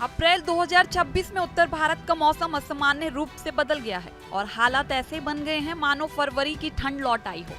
अप्रैल 2026 में उत्तर भारत का मौसम असामान्य रूप से बदल गया है और हालात ऐसे बन गए हैं मानो फरवरी की ठंड लौट आई हो।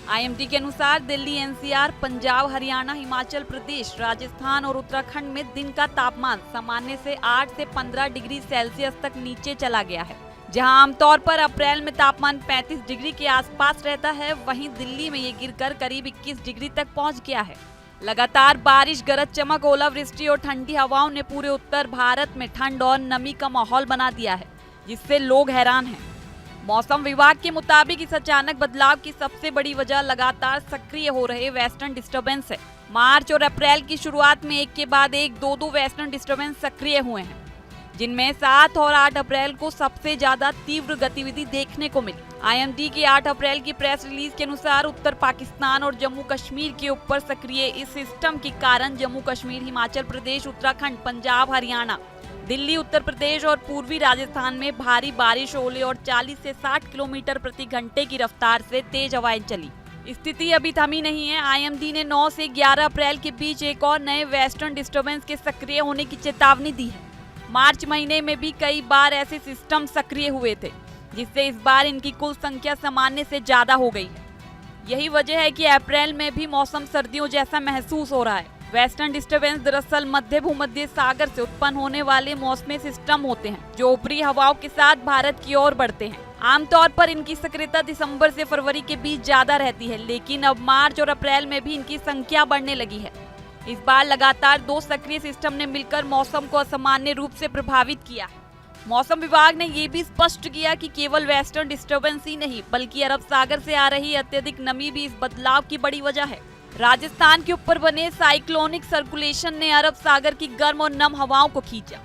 आईएमडी के अनुसार दिल्ली, एनसीआर, पंजाब, हरियाणा, हिमाचल प्रदेश, राजस्थान और उत्तराखंड में दिन का तापमान सामान्य से 8 से 15 डिग्री सेल्सियस तक नीचे चला गया है। जहां आमतौर पर अप्रैल में तापमान 35 डिग्री के आसपास रहता है, वहीं दिल्ली में ये गिरकर करीब 21 डिग्री तक पहुंच गया है। लगातार बारिश, गरज चमक, ओलावृष्टि और ठंडी हवाओं ने पूरे उत्तर भारत में ठंड और नमी का माहौल बना दिया है, जिससे लोग हैरान हैं। मौसम विभाग के मुताबिक इस अचानक बदलाव की सबसे बड़ी वजह लगातार सक्रिय हो रहे वेस्टर्न डिस्टर्बेंस है। मार्च और अप्रैल की शुरुआत में एक के बाद एक दो वेस्टर्न डिस्टर्बेंस सक्रिय हुए हैं, जिनमें 7 और 8 अप्रैल को सबसे ज्यादा तीव्र गतिविधि देखने को मिली। आईएमडी की 8 अप्रैल की प्रेस रिलीज के अनुसार उत्तर पाकिस्तान और जम्मू कश्मीर के ऊपर सक्रिय इस सिस्टम के कारण जम्मू कश्मीर, हिमाचल प्रदेश, उत्तराखंड, पंजाब, हरियाणा, दिल्ली, उत्तर प्रदेश और पूर्वी राजस्थान में भारी बारिश, ओले और 40 से 60 किलोमीटर प्रति घंटे की रफ्तार से तेज हवाएं चली। स्थिति अभी थमी नहीं है। आईएमडी ने 9 से 11 अप्रैल के बीच एक और नए वेस्टर्न डिस्टर्बेंस के सक्रिय होने की चेतावनी दी है। मार्च महीने में भी कई बार ऐसे सिस्टम सक्रिय हुए थे, जिससे इस बार इनकी कुल संख्या सामान्य से ज्यादा हो गई है। यही वजह है कि अप्रैल में भी मौसम सर्दियों जैसा महसूस हो रहा है। वेस्टर्न डिस्टर्बेंस दरअसल मध्य भूमध्य सागर से उत्पन्न होने वाले मौसमी सिस्टम होते हैं, जो ऊपरी हवाओं के साथ भारत की ओर बढ़ते हैं। आमतौर पर इनकी सक्रियता दिसंबर से फरवरी के बीच ज्यादा रहती है, लेकिन अब मार्च और अप्रैल में भी इनकी संख्या बढ़ने लगी है। इस बार लगातार 2 सक्रिय सिस्टम ने मिलकर मौसम को असामान्य रूप से प्रभावित किया है। मौसम विभाग ने ये भी स्पष्ट किया कि केवल वेस्टर्न डिस्टर्बेंस ही नहीं, बल्कि अरब सागर से आ रही अत्यधिक नमी भी इस बदलाव की बड़ी वजह है। राजस्थान के ऊपर बने साइक्लोनिक सर्कुलेशन ने अरब सागर की गर्म और नम हवाओं को खींचा,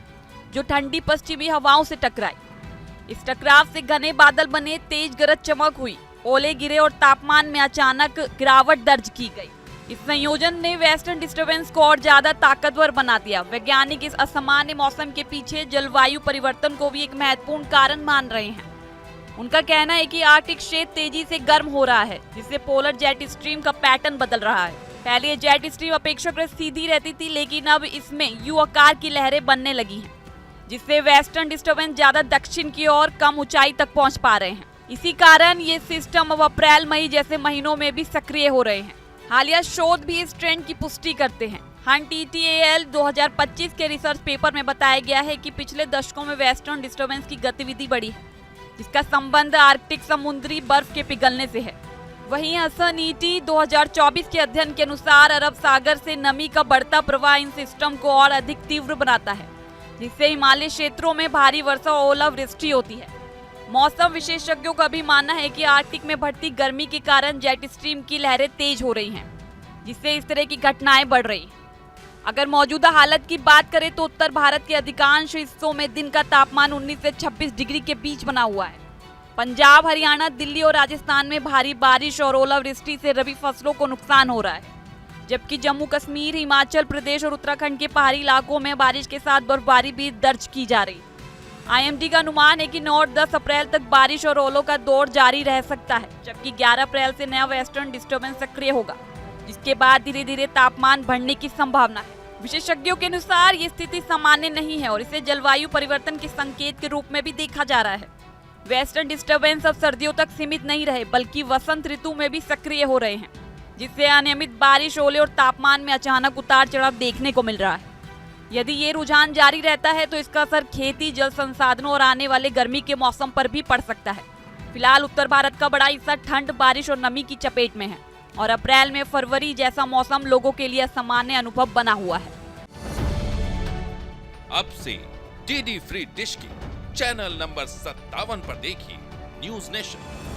जो ठंडी पश्चिमी हवाओं से टकराई। इस टकराव से घने बादल बने, तेज गरज चमक हुई, ओले गिरे और तापमान में अचानक गिरावट दर्ज की गई। इस संयोजन ने वेस्टर्न डिस्टर्बेंस को और ज्यादा ताकतवर बना दिया। वैज्ञानिक इस असामान्य मौसम के पीछे जलवायु परिवर्तन को भी एक महत्वपूर्ण कारण मान रहे हैं। उनका कहना है कि आर्कटिक क्षेत्र तेजी से गर्म हो रहा है, जिससे पोलर जेट स्ट्रीम का पैटर्न बदल रहा है। पहले ये जेट स्ट्रीम अपेक्षाकृत सीधी रहती थी, लेकिन अब इसमें यू आकार की लहरें बनने लगी हैं, जिससे वेस्टर्न डिस्टर्बेंस ज्यादा दक्षिण की ओर कम ऊंचाई तक पहुंच पा रहे हैं। इसी कारण ये सिस्टम अब अप्रैल, मई जैसे महीनों में भी सक्रिय हो रहे हैं। हालिया शोध भी इस ट्रेंड की पुष्टि करते हैं। हंट ETAL 2025 के रिसर्च पेपर में बताया गया है कि पिछले दशकों में वेस्टर्न डिस्टर्बेंस की गतिविधि बढ़ी है, जिसका संबंध आर्कटिक समुद्री बर्फ के पिघलने से है। वहीं हसन ET 2024 के अध्ययन के अनुसार अरब सागर से नमी का बढ़ता प्रवाह इन सिस्टम को और अधिक तीव्र बनाता है, जिससे हिमालय क्षेत्रों में भारी वर्षा और ओलावृष्टि होती है। मौसम विशेषज्ञों का भी मानना है कि आर्कटिक में बढ़ती गर्मी के कारण जेट स्ट्रीम की लहरें तेज हो रही हैं, जिससे इस तरह की घटनाएं बढ़ रही हैं। अगर मौजूदा हालत की बात करें तो उत्तर भारत के अधिकांश हिस्सों में दिन का तापमान 19 से 26 डिग्री के बीच बना हुआ है। पंजाब, हरियाणा, दिल्ली और राजस्थान में भारी बारिश और ओलावृष्टि से रबी फसलों को नुकसान हो रहा है, जबकि जम्मू कश्मीर, हिमाचल प्रदेश और उत्तराखंड के पहाड़ी इलाकों में बारिश के साथ बर्फबारी भी दर्ज की जा रही है। आईएमडी का अनुमान है कि 9 और 10 अप्रैल तक बारिश और ओलों का दौर जारी रह सकता है, जबकि 11 अप्रैल से नया वेस्टर्न डिस्टर्बेंस सक्रिय होगा, जिसके बाद धीरे धीरे तापमान बढ़ने की संभावना है। विशेषज्ञों के अनुसार ये स्थिति सामान्य नहीं है और इसे जलवायु परिवर्तन के संकेत के रूप में भी देखा जा रहा है। वेस्टर्न डिस्टर्बेंस अब सर्दियों तक सीमित नहीं रहे, बल्कि वसंत ऋतु में भी सक्रिय हो रहे हैं, जिससे अनियमित बारिश, ओले और तापमान में अचानक उतार चढ़ाव देखने को मिल रहा है। यदि ये रुझान जारी रहता है तो इसका असर खेती, जल संसाधनों और आने वाले गर्मी के मौसम पर भी पड़ सकता है। फिलहाल उत्तर भारत का बड़ा हिस्सा ठंड, बारिश और नमी की चपेट में है और अप्रैल में फरवरी जैसा मौसम लोगों के लिए असामान्य अनुभव बना हुआ है। अब से DD फ्री डिश की चैनल नंबर 57 पर देखिए न्यूज नेशन।